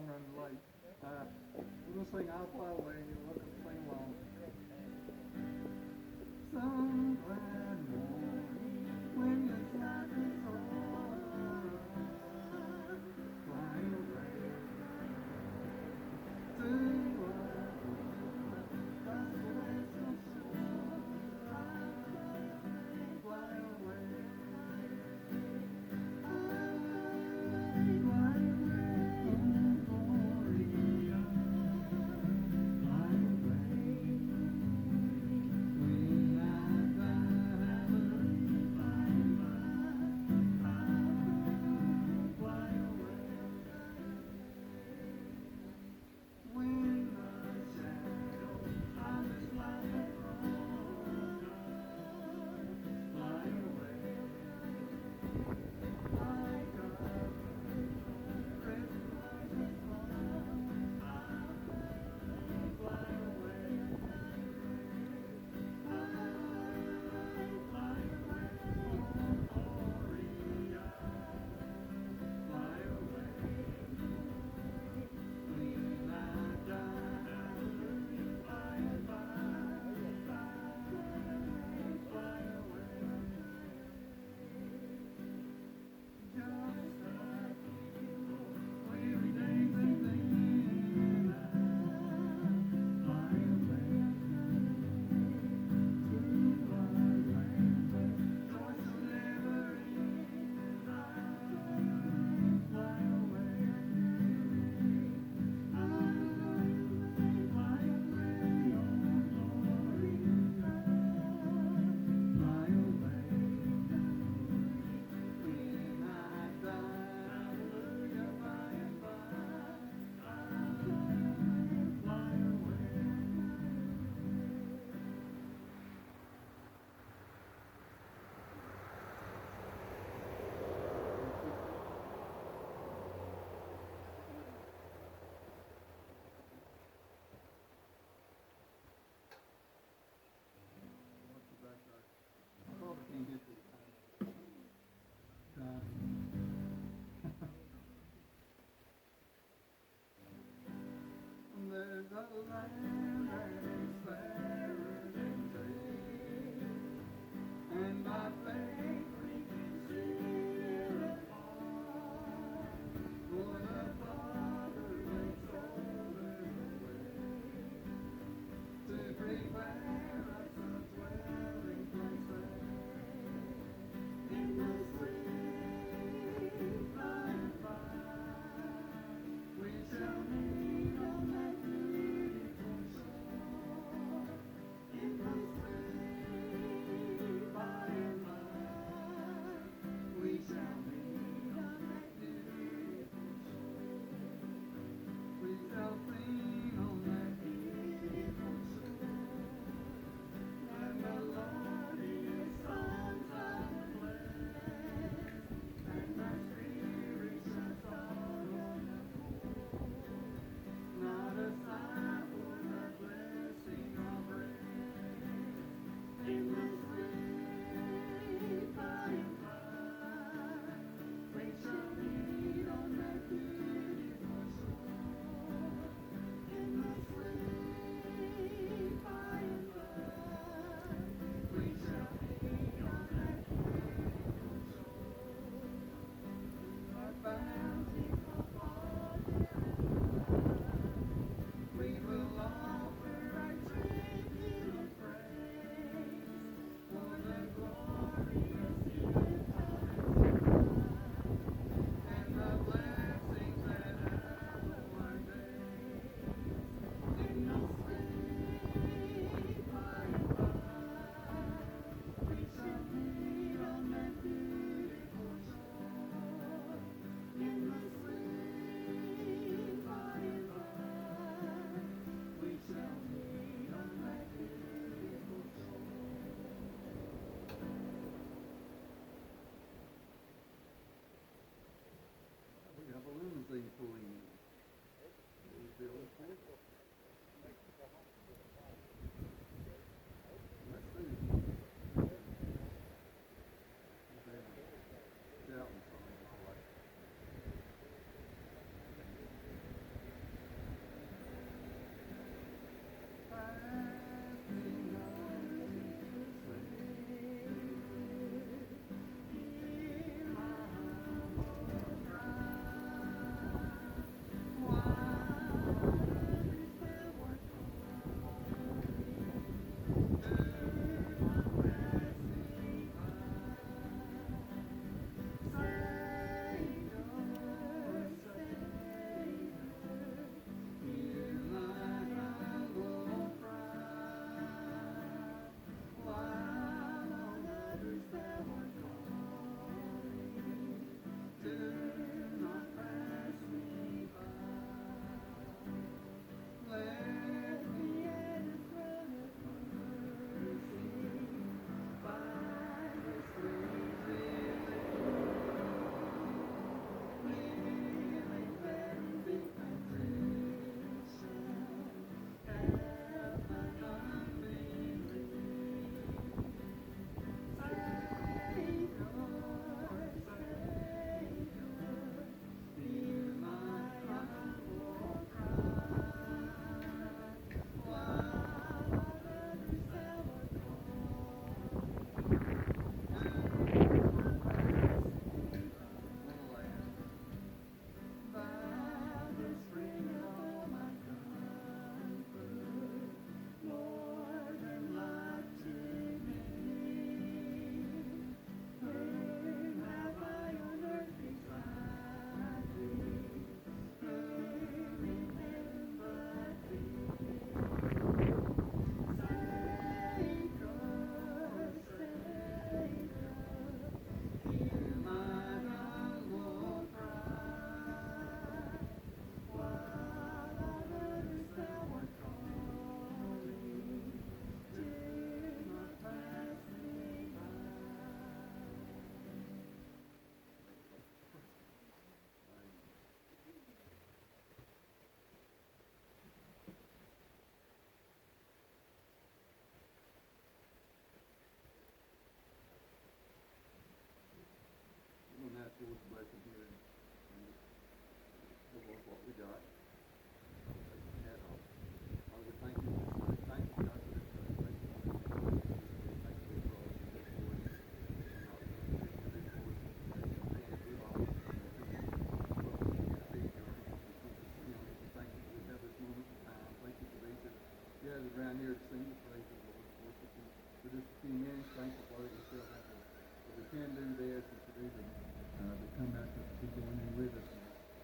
genre and like. We're gonna sing I'll Fly Away and you'll look and sing along. Some glad morning when your life is over, fly away to consolation sure. Fly away, fly away, oh Gloria, fly Lord's blessing here and what we got. Hat off. Father, we thank you for this day. Thank you, God, for this day. Thank you for this day. Thank you for all you do for us. And all you continue to do for us. That you can do all of us. And that you can feed your people. We thank you for we have this moment in time. Thank you for these that gathered around here to sing your praises, Lord. Worship you for just a few minutes. Thank you, Father, you still have us. But we can do this and to do the come out to be joining in with us.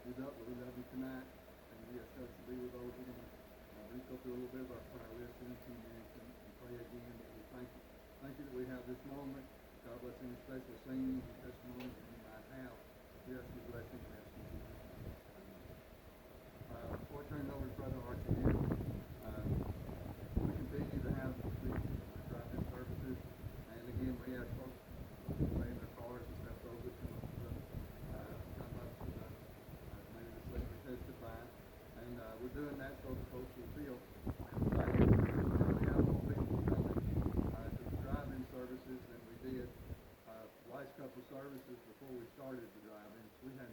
We love you tonight. And we ask us to be with those who are going to reach up through a little bit of our prayer list in a few minutes and pray again. But we thank you. Thank you that we have this moment. God bless any special singing and testimonies that you might have. We ask your blessing and ask you to before I turn it over to Brother Archie here, we continue to have these drive-in services. And again, we ask folks to stay in their cars and step over to come up to the maybe the sleeper testify. And we're doing that so the folks will feel excited. We have more people coming to the drive-in services than we did last couple of services before we started the drive-ins. We had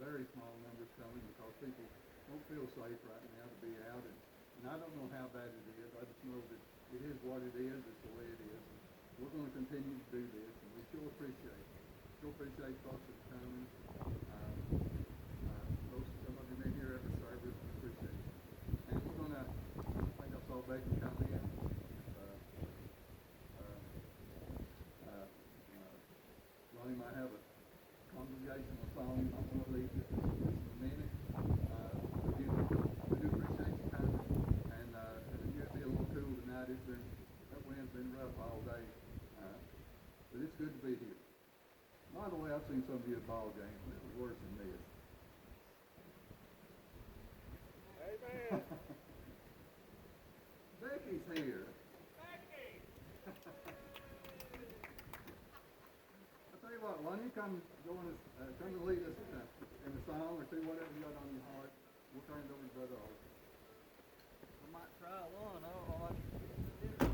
very small numbers coming because people don't feel safe right now to be out. And I don't know how bad it is. I just know that it is what it is. It's the way it is. And we're going to continue to do this, and we sure appreciate it. Sure appreciate folks that are coming. Some of you been here every service. We appreciate it. And we're going to, I think I saw Becky come in. Ronnie might have a congregational song. I'm going to leave this in a minute. Again, we do appreciate you coming. And it'll be a little cool tonight. That wind's been rough all day. But it's good to be here. By the way, I've seen some of you at ball games, and it was worse than this. Amen. Becky's here. Becky! I tell you what, why don't you come join us, come and lead us in a song or two, whatever you got on your heart. We'll turn it over to Brother Arthur. I might try one. I don't know what to do.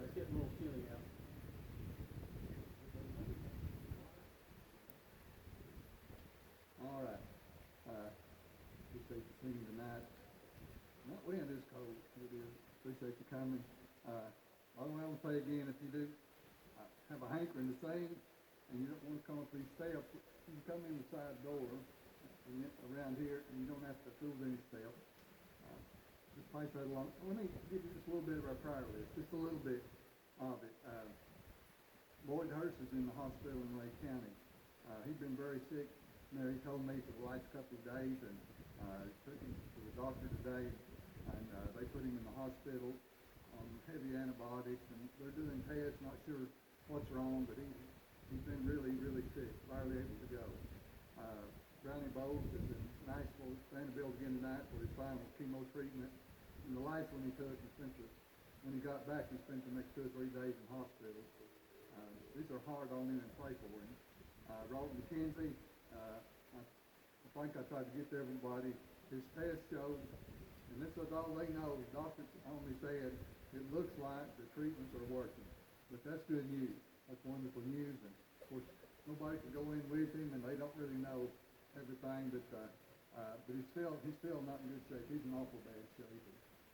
let's get a little chilly out. All right. Appreciate you singing tonight. Not wind is cold. It is. Appreciate you coming. I will say again, if you do have a hankering to sing and you don't want to come up these steps, you can come in the side door around here and you don't have to through any steps. Just pass that along. Let me give you just a little bit of our prayer list, just a little bit of it. Boyd Hurst is in the hospital in Lake County. He's been very sick. He told me for the last couple of days, and took him to the doctor today, and they put him in the hospital on heavy antibiotics, and they're doing tests, not sure what's wrong, but he's been really, really sick, barely able to go. Brownie Bowles is in Nashville, Vanderbilt again tonight for his final chemo treatment. And the last one he took, when he got back, he spent the next 2 or 3 days in hospital. These are hard on him and pray for him. Rawton McKenzie, I think I tried to get to everybody. His test showed, and this is all they know, the doctor only said it looks like the treatments are working. But that's good news. That's wonderful news. And of course, nobody can go in with him, and they don't really know everything. But he's still not in good shape. He's in awful bad shape.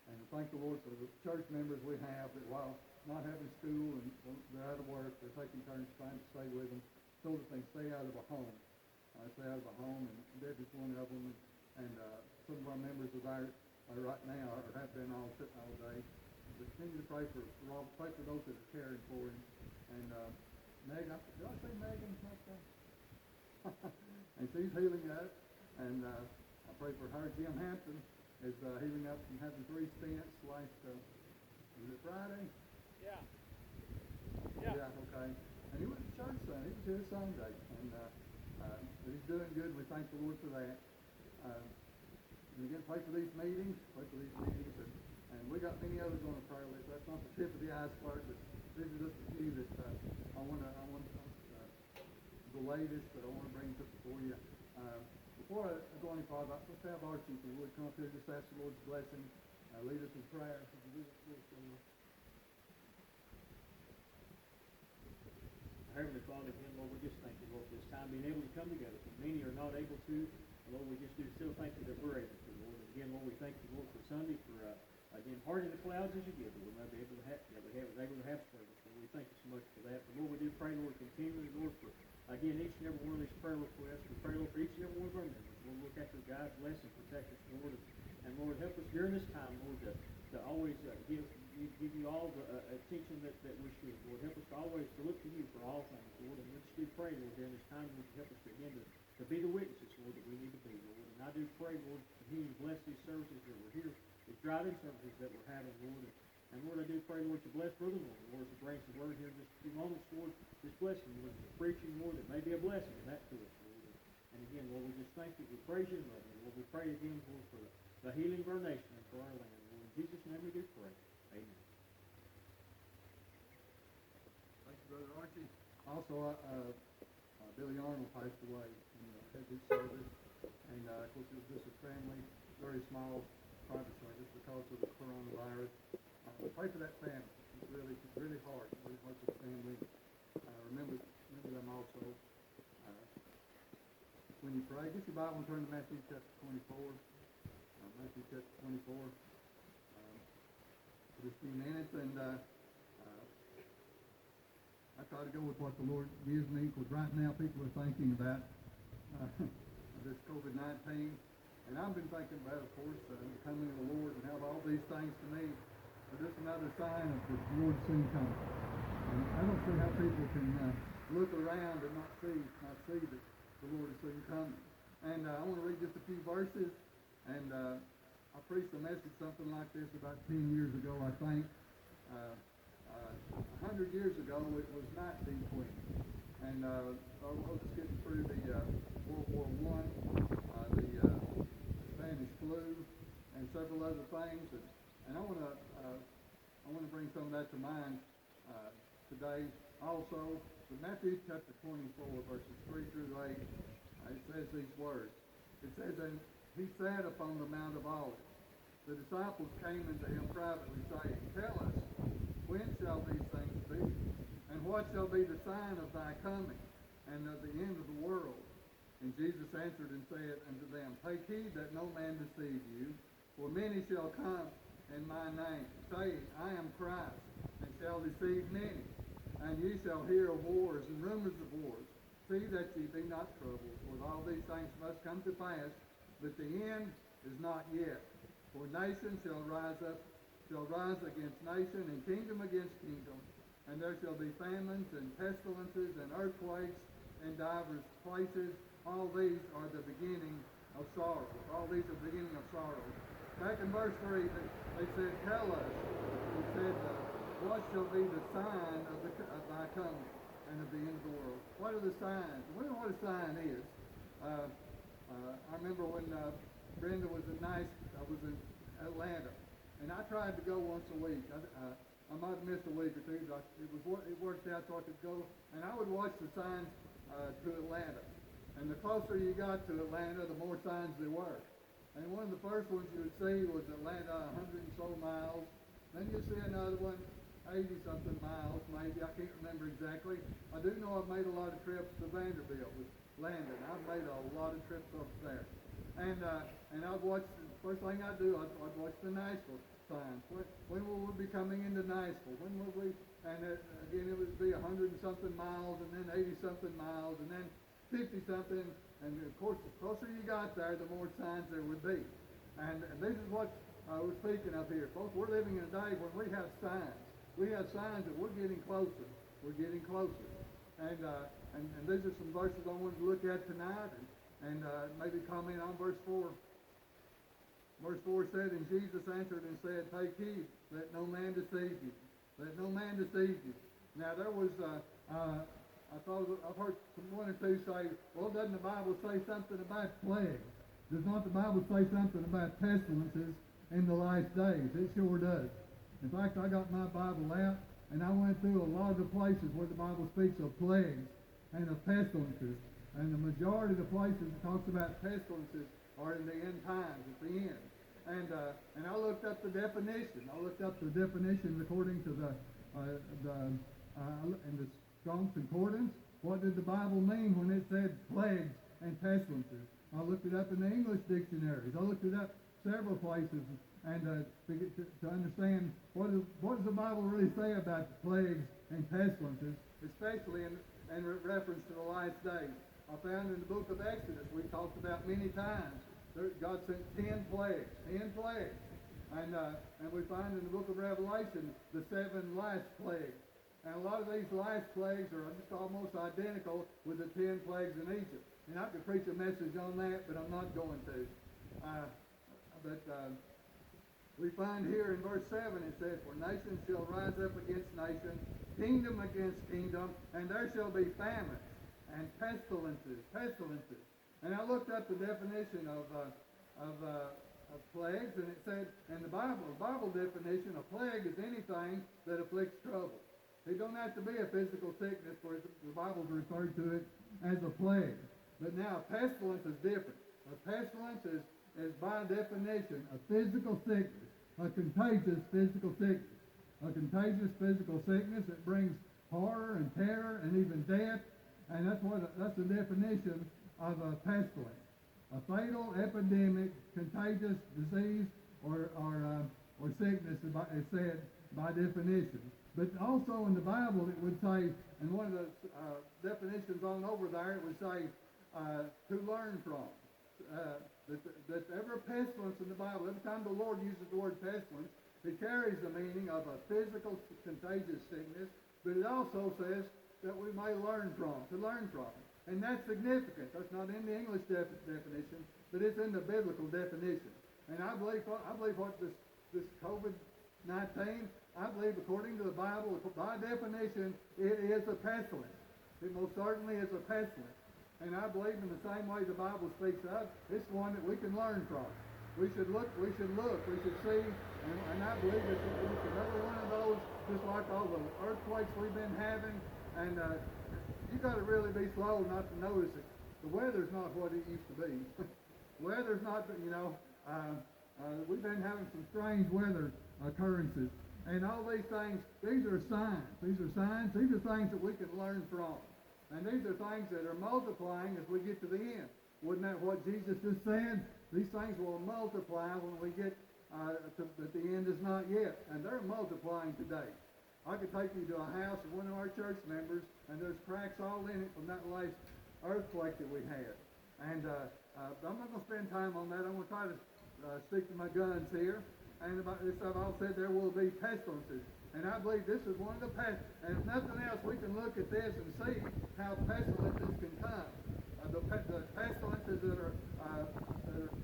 And thank the Lord for the church members we have that while not having school and they're out of work, they're taking turns trying to stay with them so that they stay out of a home. Stay out of a home, and Debbie's one of them. And some of our members are there right now, or have been all day. But continue to pray for Rob, pray for those that are caring for him. And Megan, did I say Megan? And she's healing up. And I pray for her. Jim Hampton is healing up from having 3 stents last, was it Friday? Yeah. Yeah, okay. And he went to church Sunday. He was here Sunday. And but he's doing good. We thank the Lord for that. And again, pray for these meetings. And we got many others on the prayer list. That's not the tip of the iceberg, but these are just a few that I want the latest that I want to bring to before you. Before I go any farther, let's have Archie, if you would, come up here, just ask the Lord's blessing, lead us in prayer. Heavenly Father, again, Lord, we just thank you, Lord, for this time being able to come together. Many are not able to. Lord, we just do still thank you that we're able to, Lord. And again, Lord, we thank you, Lord, for Sunday, for, again, parting the clouds as you give it. We'll never be able to have, was able to have service. Lord, we thank you so much for that. But Lord, we do pray, Lord, continually, Lord, for, again, each and every one of these prayer requests. We pray, Lord, for each and every one of our members. Lord, look after God, bless and protect us, Lord. And Lord, help us during this time, Lord, to always give you all the attention that we should, Lord. Help us to always to look to you for all things, Lord. And we just do pray, Lord, during this time, Lord, to help us to begin to be the witnesses, Lord, that we need to be, Lord. And I do pray, Lord, continue to bless these services that we're here, these driving services that we're having, Lord. And Lord, I do pray, Lord, to bless Brother Lord. Lord, as he brings the word here in just a few moments, Lord, just bless him, Lord, the preaching, Lord, that may be a blessing in that to us, Lord. And again, Lord, we just thank you, we praise you and love you, Lord. We pray again, Lord, for the healing of our nation and for our land, Lord. In Jesus' name we do pray. Amen. Thank you, Brother Archie. Also, Billy Arnold passed away in his service, and of course it was just a family, very small private service because of the coronavirus. Pray for that family. It's really hard. Really hard for the family. Remember them also. When you pray, get your Bible and turn to Matthew chapter 24. Matthew chapter 24. For just a few minutes, and I try to go with what the Lord gives me, because right now people are thinking about this COVID-19, and I've been thinking about, of course, the coming of the Lord, and how all these things to me are just another sign of the Lord soon coming. And I don't see how people can look around and not see that the Lord is soon coming. And I want to read just a few verses, and I preached a message something like this about 10 years ago, I think. 100 years ago, it was 1920, and I was just getting through the World War I, the Spanish flu, and several other things, and I want to bring some of that to mind today. Also, in Matthew chapter 24, verses 3 through 8, it says these words. It says, "And he sat upon the Mount of Olives. The disciples came unto him privately, saying, Tell us, when shall these things be? And what shall be the sign of thy coming, and of the end of the world? And Jesus answered and said unto them, Take heed that no man deceive you, for many shall come in my name, saying, I am Christ, and shall deceive many. And ye shall hear of wars and rumors of wars. See that ye be not troubled, for all these things must come to pass, but the end is not yet. For nation shall rise against nation, and kingdom against kingdom, and there shall be famines and pestilences and earthquakes in divers places. All these are the beginning of sorrow. All these are the beginning of sorrow. Back in verse 3, they said, Tell us. He said, what shall be the sign of thy coming and of the end of the world? What are the signs? We know what a sign is. I remember when Brenda was in I was in Atlanta, and I tried to go once a week. I might have missed a week or two, but it worked out so I could go, and I would watch the signs to Atlanta. And the closer you got to Atlanta, the more signs there were. And one of the first ones you would see was Atlanta 100 and so miles. Then you'd see another one, 80-something miles, maybe. I can't remember exactly. I do know I've made a lot of trips to Vanderbilt with Landon. I've made a lot of trips up there. And I'd watch, the first thing I'd do, I'd watch the Nashville signs. When will we be coming into Nashville? When will we? And again, it would be 100 and something miles, and then 80-something miles, and then 50-something. And of course, the closer you got there, the more signs there would be. And this is what we're speaking of here. Folks, we're living in a day when we have signs. We have signs that we're getting closer. We're getting closer. And these are some verses I wanted to look at tonight and maybe comment on verse 4. Verse 4 said, And Jesus answered and said, Take heed, let no man deceive you. Let no man deceive you. Now there was, I've heard one or two say, well, doesn't the Bible say something about plagues? Does not the Bible say something about pestilences in the last days? It sure does. In fact, I got my Bible out, and I went through a lot of the places where the Bible speaks of plagues and of pestilences. And the majority of the places it talks about pestilences are in the end times, at the end. And I looked up the definition. I looked up the definition according to in the Strong's Concordance. What did the Bible mean when it said plagues and pestilences? I looked it up in the English dictionaries. I looked it up several places and to understand what does the Bible really say about plagues and pestilences, especially in reference to the last days. I found in the book of Exodus, we talked about many times, God sent 10 plagues, 10 plagues. And we find in the book of Revelation the 7 last plagues. And a lot of these last plagues are just almost identical with the 10 plagues in Egypt. And I could preach a message on that, but I'm not going to. We find here in verse 7, it says, For nation shall rise up against nation, kingdom against kingdom, and there shall be famines and pestilences. And I looked up the definition of plagues, and it said, in the Bible definition, a plague is anything that afflicts trouble. It don't have to be a physical sickness, for the Bible's referred to it as a plague. But now, pestilence is different. A pestilence is by definition a physical sickness, a contagious physical sickness. A contagious physical sickness that brings horror and terror and even death, and that's the definition of a pestilence. A fatal, epidemic, contagious disease or sickness is said by definition. But also in the Bible it would say, and one of the definitions on over there, it would say to learn from. That every pestilence in the Bible, every time the Lord uses the word pestilence, it carries the meaning of a physical contagious sickness, but it also says that we may learn from, to learn from. And that's significant. That's not in the English definition, but it's in the biblical definition. And I believe what this COVID-19, I believe according to the Bible, by definition, it is a pestilence. It most certainly is a pestilence. And I believe in the same way the Bible speaks of, it's one that we can learn from. We should look, we should see, and I believe it's another one of those, just like all the earthquakes we've been having, and you got to really be slow not to notice it. The weather's not what it used to be. Weather's not, we've been having some strange weather occurrences, And all these things, these are signs. These are signs. These are things that we can learn from. And these are things that are multiplying as we get to the end. Wasn't that what Jesus just said? These things will multiply when we get that the end is not yet. And they're multiplying today. I could take you to a house of one of our church members, and there's cracks all in it from that last earthquake that we had. And I'm not going to spend time on that. I'm going to try to stick to my guns here. And about this, I've all said there will be pestilences. And I believe this is one of the pestilences. And if nothing else, we can look at this and see how pestilences can come. The pestilences that are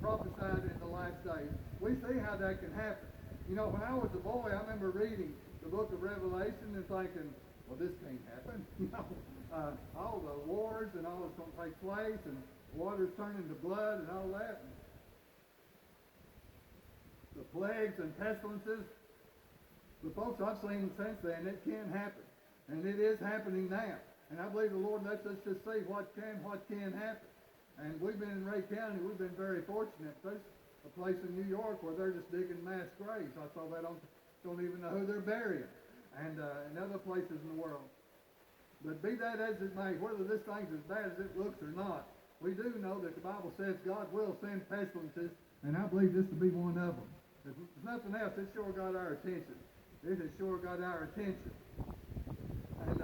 prophesied in the last days. We see how that can happen. You know, when I was a boy, I remember reading the book of Revelation and thinking, well, this can't happen. You know, all the wars and all that's going to take place, and water's turning to blood and all that. And the plagues and pestilences. The folks I've seen since then, it can happen. And it is happening now. And I believe the Lord lets us just see what can happen. And we've been in Ray County, we've been very fortunate. There's a place in New York where they're just digging mass graves. I saw that don't even know who they're burying. And in other places in the world. But be that as it may, whether this thing's as bad as it looks or not, we do know that the Bible says God will send pestilences, and I believe this to be one of them. If nothing else, it sure got our attention. It has sure got our attention. And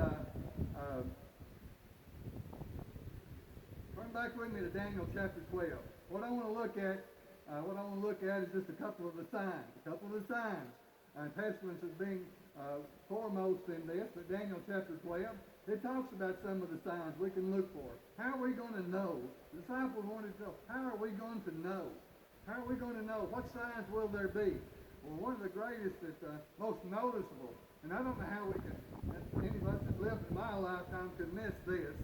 turn back with me to Daniel chapter 12. What I want to look at is just a couple of the signs. And pestilence is being foremost in this, but Daniel chapter 12, it talks about some of the signs we can look for. How are we going to know? The disciples wanted to know, how are we going to know? How are we going to know? What signs will there be? Well, one of the greatest, most noticeable, and I don't know how any of us that lived in my lifetime could miss this,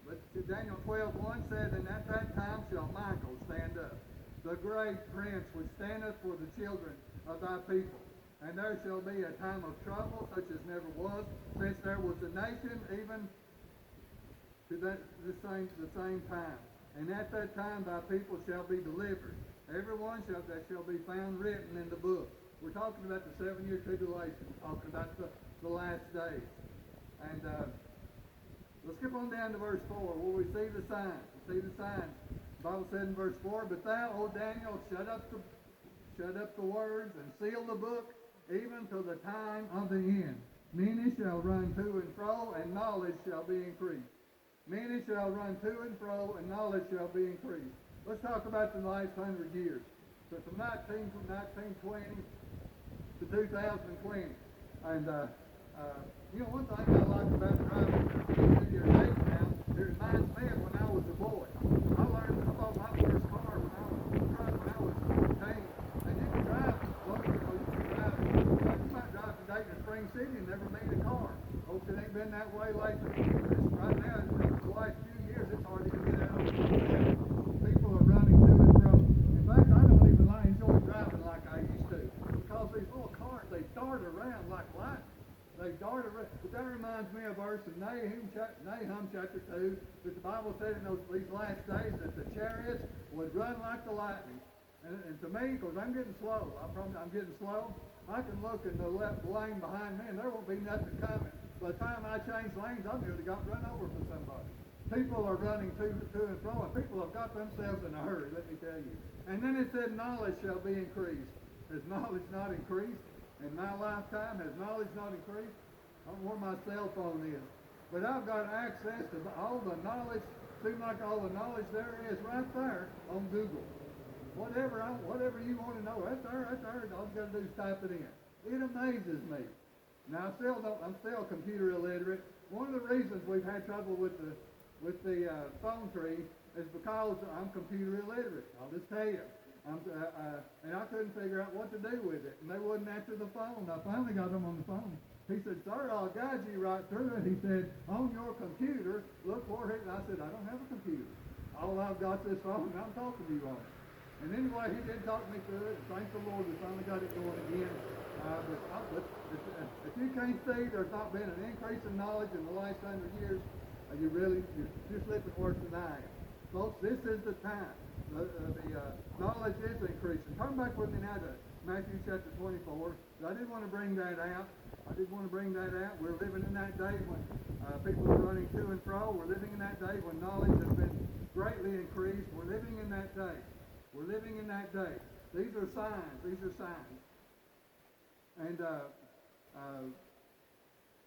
but Daniel 12:1 said, and at that time shall Michael stand up, the great prince which standeth for the children of thy people. And there shall be a time of trouble such as never was, since there was a nation even to the same time. And at that time thy people shall be delivered. Everyone that shall be found written in the book. We're talking about the 7-year tribulation, talking about the last days. And let's skip on down to verse 4, where we see the signs. The Bible said in verse 4, but thou, O Daniel, shut up the words and seal the book, even till the time of the end. Many shall run to and fro, and knowledge shall be increased. Many shall run to and fro, and knowledge shall be increased. Let's talk about the last 100 years. So from 1920 to 2020. And, you know, one thing I like about driving to your age now, it reminds me of when I was a boy. I bought my first car when I was 14. And you can drive, you might drive from Dayton to Spring City and never meet a car. Hope it ain't been that way lately. Right now, the last few years, it's hard to get out of the people are running to and fro. In fact, I don't even enjoy driving like I used to. Because these little cars, they dart around like lightning. They dart around. But that reminds me of a verse in Nahum chapter 2, that the Bible said in these last days that the chariots would run like the lightning. And to me, because I'm getting slow, I promise I'm getting slow, I can look in the left lane behind me and there won't be nothing coming. By the time I change lanes, I'm nearly got run over for somebody. People are running to and fro, and people have got themselves in a hurry, let me tell you. And then it said, knowledge shall be increased. Has knowledge not increased? In my lifetime, has knowledge not increased? I don't know where my cell phone is. But I've got access to all the knowledge, seems like all the knowledge there is right there on Google. Whatever you want to know, that's there. All you got to do is type it in. It amazes me. Now, I'm still computer illiterate. One of the reasons we've had trouble with the phone tree is because I'm computer illiterate. I'll just tell you. And I couldn't figure out what to do with it. And they wouldn't answer the phone. I finally got them on the phone. He said, sir, I'll guide you right through it. He said, on your computer, look for it. And I said, I don't have a computer. All I've got is this phone, and I'm talking to you on it. And anyway, he did talk me through it. Thank the Lord, we finally got it going again. But if you can't see, there's not been an increase in knowledge in the last 100 years. You're slipping worse than I am. Folks, this is the time. The knowledge is increasing. Turn back with me now to Matthew chapter 24. But I did want to bring that out. We're living in that day when people are running to and fro. We're living in that day when knowledge has been greatly increased. We're living in that day. These are signs. And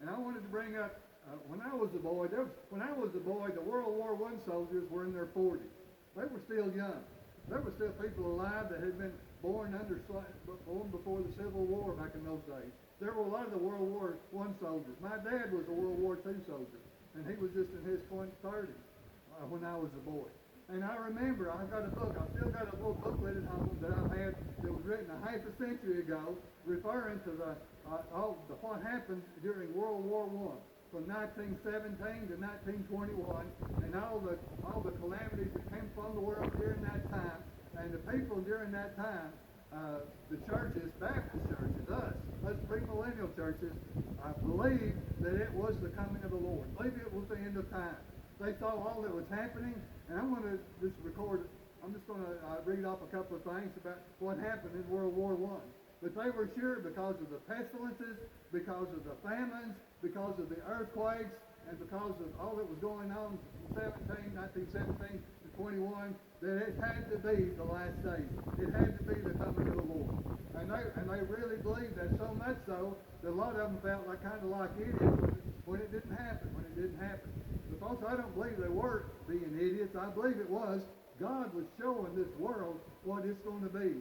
I wanted to bring up, when I was a boy, the World War I soldiers were in their 40s. They were still young. There were still people alive that had been born before the Civil War back in those days. There were a lot of the World War I soldiers. My dad was a World War II soldier, and he was just in his 30s when I was a boy. And I remember, I still got a little booklet at home that I had that was written a half a century ago, referring to what happened during World War I, from 1917 to 1921, and all the calamities that came from the world during that time, and the people during that time, the churches, Baptist churches, us premillennial churches, believed that it was the coming of the Lord. Believed it was the end of time. They saw all that was happening, and I'm just going to read off a couple of things about what happened in World War I. But they were sure because of the pestilences, because of the famines, because of the earthquakes, and because of all that was going on from 1917 to 21, that it had to be the last days. It had to be the coming of the Lord. And they really believed that, so much so that a lot of them felt kind of like idiots when it didn't happen. But folks, I don't believe they were being idiots. I believe it was God was showing this world what it's going to be.